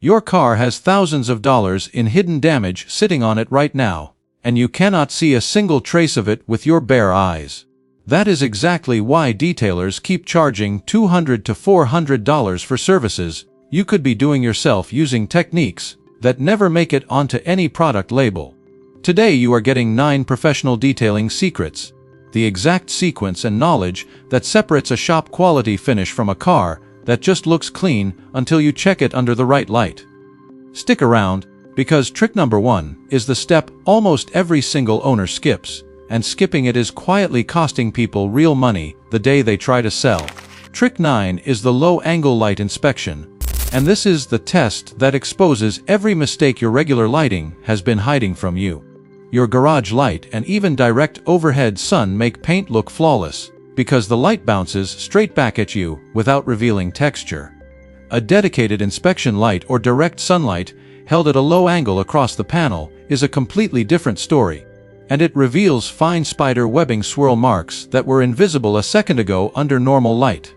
Your car has thousands of dollars in hidden damage sitting on it right now, and you cannot see a single trace of it with your bare eyes. That is exactly why detailers keep charging $200 to $400 for services you could be doing yourself using techniques that never make it onto any product label. Today you are getting 9 professional detailing secrets, the exact sequence and knowledge that separates a shop quality finish from a car that just looks clean until you check it under the right light. Stick around, because trick number 1 is the step almost every single owner skips, and skipping it is quietly costing people real money the day they try to sell. Trick 9 is the low-angle light inspection, and this is the test that exposes every mistake your regular lighting has been hiding from you. Your garage light and even direct overhead sun make paint look flawless, because the light bounces straight back at you without revealing texture. A dedicated inspection light or direct sunlight held at a low angle across the panel is a completely different story, and it reveals fine spider webbing swirl marks that were invisible a second ago under normal light.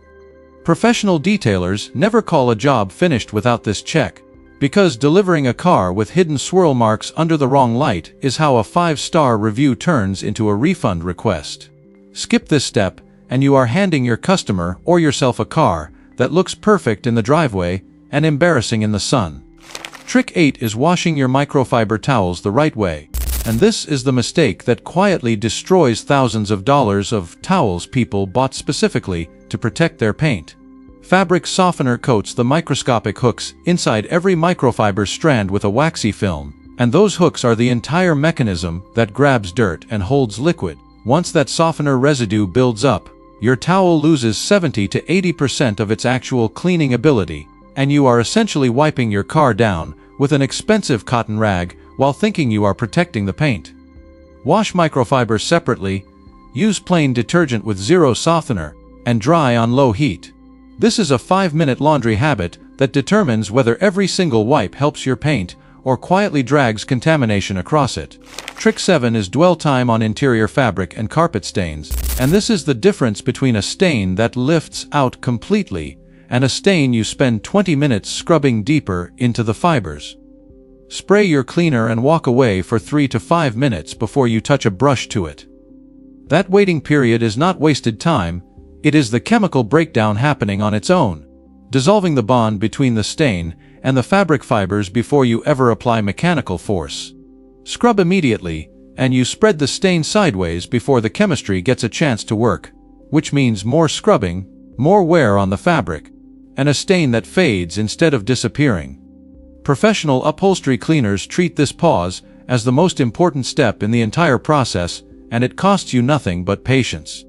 Professional detailers never call a job finished without this check, because delivering a car with hidden swirl marks under the wrong light is how a 5-star review turns into a refund request. Skip this step, and you are handing your customer or yourself a car that looks perfect in the driveway and embarrassing in the sun. Trick 8 is washing your microfiber towels the right way, and this is the mistake that quietly destroys thousands of dollars of towels people bought specifically to protect their paint. Fabric softener coats the microscopic hooks inside every microfiber strand with a waxy film, and those hooks are the entire mechanism that grabs dirt and holds liquid. Once that softener residue builds up, your towel loses 70 to 80% of its actual cleaning ability, and you are essentially wiping your car down with an expensive cotton rag while thinking you are protecting the paint. Wash microfibers separately, use plain detergent with zero softener, and dry on low heat. This is a 5-minute laundry habit that determines whether every single wipe helps your paint or quietly drags contamination across it. Trick 7 is dwell time on interior fabric and carpet stains, and this is the difference between a stain that lifts out completely and a stain you spend 20 minutes scrubbing deeper into the fibers. Spray your cleaner and walk away for 3 to 5 minutes before you touch a brush to it. That waiting period is not wasted time, it is the chemical breakdown happening on its own, dissolving the bond between the stain and the fabric fibers before you ever apply mechanical force. Scrub immediately, and you spread the stain sideways before the chemistry gets a chance to work, which means more scrubbing, more wear on the fabric, and a stain that fades instead of disappearing. Professional upholstery cleaners treat this pause as the most important step in the entire process, and it costs you nothing but patience.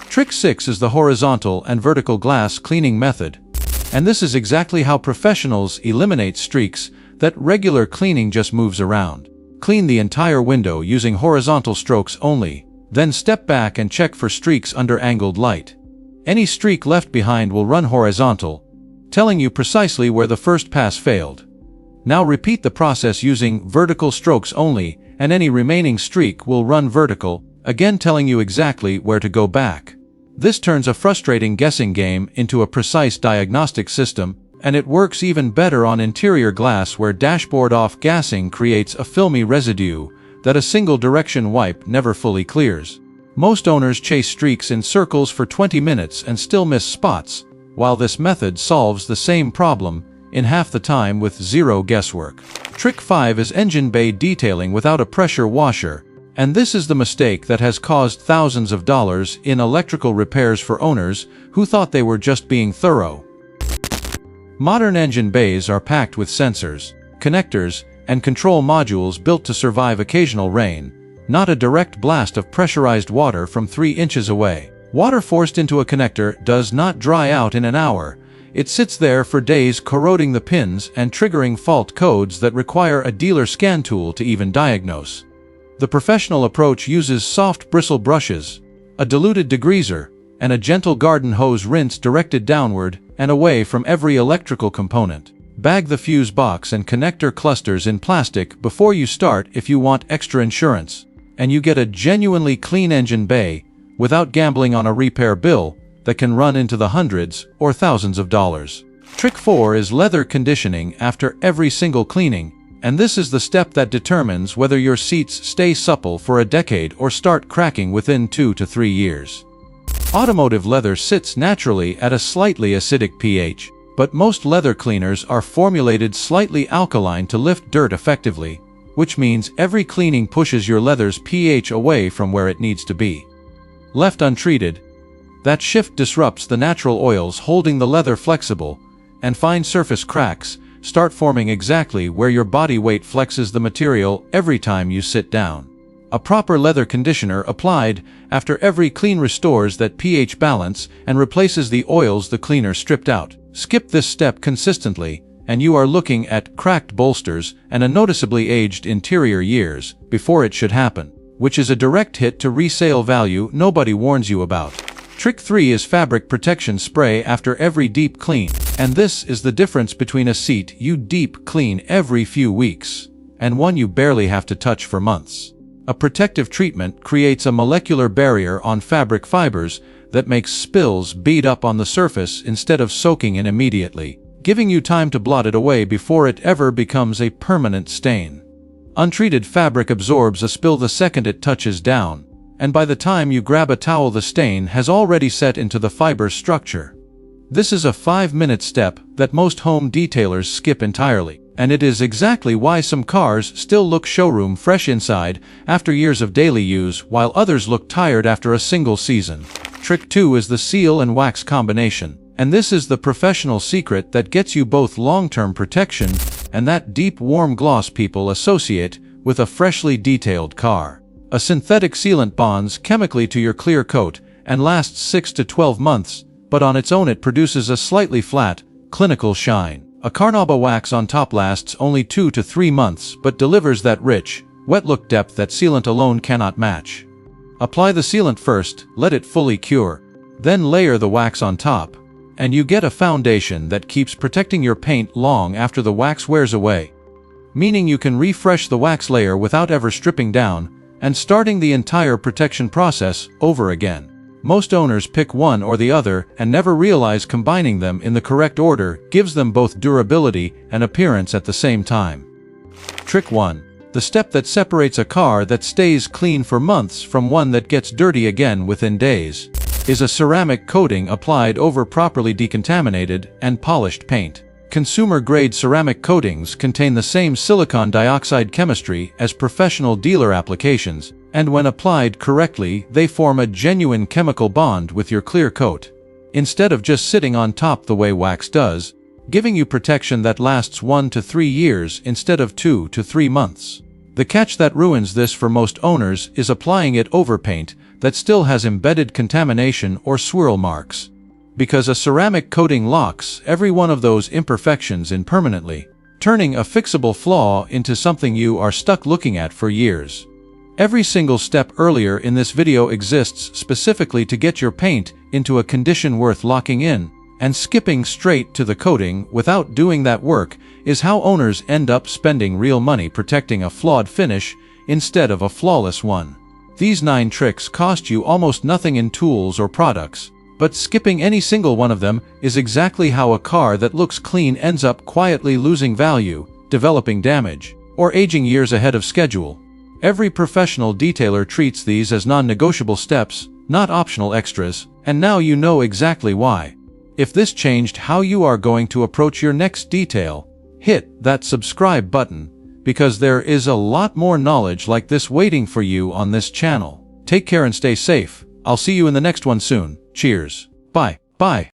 Trick 6 is the horizontal and vertical glass cleaning method, and this is exactly how professionals eliminate streaks that regular cleaning just moves around. Clean the entire window using horizontal strokes only, then step back and check for streaks under angled light. Any streak left behind will run horizontal, telling you precisely where the first pass failed. Now repeat the process using vertical strokes only, and any remaining streak will run vertical, again telling you exactly where to go back. This turns a frustrating guessing game into a precise diagnostic system, and it works even better on interior glass where dashboard off-gassing creates a filmy residue that a single direction wipe never fully clears. Most owners chase streaks in circles for 20 minutes and still miss spots, while this method solves the same problem in half the time with zero guesswork. Trick 5 is engine bay detailing without a pressure washer, and this is the mistake that has caused thousands of dollars in electrical repairs for owners who thought they were just being thorough. Modern engine bays are packed with sensors, connectors, and control modules built to survive occasional rain, not a direct blast of pressurized water from 3 inches away. Water forced into a connector does not dry out in an hour. It sits there for days, corroding the pins and triggering fault codes that require a dealer scan tool to even diagnose. The professional approach uses soft bristle brushes, a diluted degreaser, and a gentle garden hose rinse directed downward and away from every electrical component. Bag the fuse box and connector clusters in plastic before you start if you want extra insurance, and you get a genuinely clean engine bay without gambling on a repair bill that can run into the hundreds or thousands of dollars. Trick 4 is leather conditioning after every single cleaning, and this is the step that determines whether your seats stay supple for a decade or start cracking within 2 to 3 years. Automotive leather sits naturally at a slightly acidic pH, but most leather cleaners are formulated slightly alkaline to lift dirt effectively, which means every cleaning pushes your leather's pH away from where it needs to be. Left untreated, that shift disrupts the natural oils holding the leather flexible, and fine surface cracks start forming exactly where your body weight flexes the material every time you sit down. A proper leather conditioner applied after every clean restores that pH balance and replaces the oils the cleaner stripped out. Skip this step consistently, and you are looking at cracked bolsters and a noticeably aged interior years before it should happen, which is a direct hit to resale value nobody warns you about. Trick 3 is fabric protection spray after every deep clean, and this is the difference between a seat you deep clean every few weeks and one you barely have to touch for months. A protective treatment creates a molecular barrier on fabric fibers that makes spills bead up on the surface instead of soaking in immediately, giving you time to blot it away before it ever becomes a permanent stain. Untreated fabric absorbs a spill the second it touches down, and by the time you grab a towel the stain has already set into the fiber structure. This is a 5-minute step that most home detailers skip entirely, and it is exactly why some cars still look showroom fresh inside after years of daily use while others look tired after a single season. Trick 2 is the seal and wax combination, and this is the professional secret that gets you both long-term protection and that deep warm gloss people associate with a freshly detailed car. A synthetic sealant bonds chemically to your clear coat and lasts 6 to 12 months, but on its own it produces a slightly flat, clinical shine. A carnauba wax on top lasts only 2 to 3 months but delivers that rich, wet look depth that sealant alone cannot match. Apply the sealant first, let it fully cure, then layer the wax on top, and you get a foundation that keeps protecting your paint long after the wax wears away. Meaning you can refresh the wax layer without ever stripping down and starting the entire protection process over again. Most owners pick one or the other and never realize combining them in the correct order gives them both durability and appearance at the same time. Trick 1. The step that separates a car that stays clean for months from one that gets dirty again within days is a ceramic coating applied over properly decontaminated and polished paint. Consumer-grade ceramic coatings contain the same silicon dioxide chemistry as professional dealer applications, and when applied correctly, they form a genuine chemical bond with your clear coat, instead of just sitting on top the way wax does, giving you protection that lasts 1 to 3 years instead of 2 to 3 months. The catch that ruins this for most owners is applying it over paint that still has embedded contamination or swirl marks, because a ceramic coating locks every one of those imperfections in permanently, turning a fixable flaw into something you are stuck looking at for years. Every single step earlier in this video exists specifically to get your paint into a condition worth locking in, and skipping straight to the coating without doing that work is how owners end up spending real money protecting a flawed finish instead of a flawless one. These 9 tricks cost you almost nothing in tools or products, but skipping any single one of them is exactly how a car that looks clean ends up quietly losing value, developing damage, or aging years ahead of schedule. Every professional detailer treats these as non-negotiable steps, not optional extras, and now you know exactly why. If this changed how you are going to approach your next detail, hit that subscribe button, because there is a lot more knowledge like this waiting for you on this channel. Take care and stay safe. I'll see you in the next one soon. Cheers. Bye. Bye.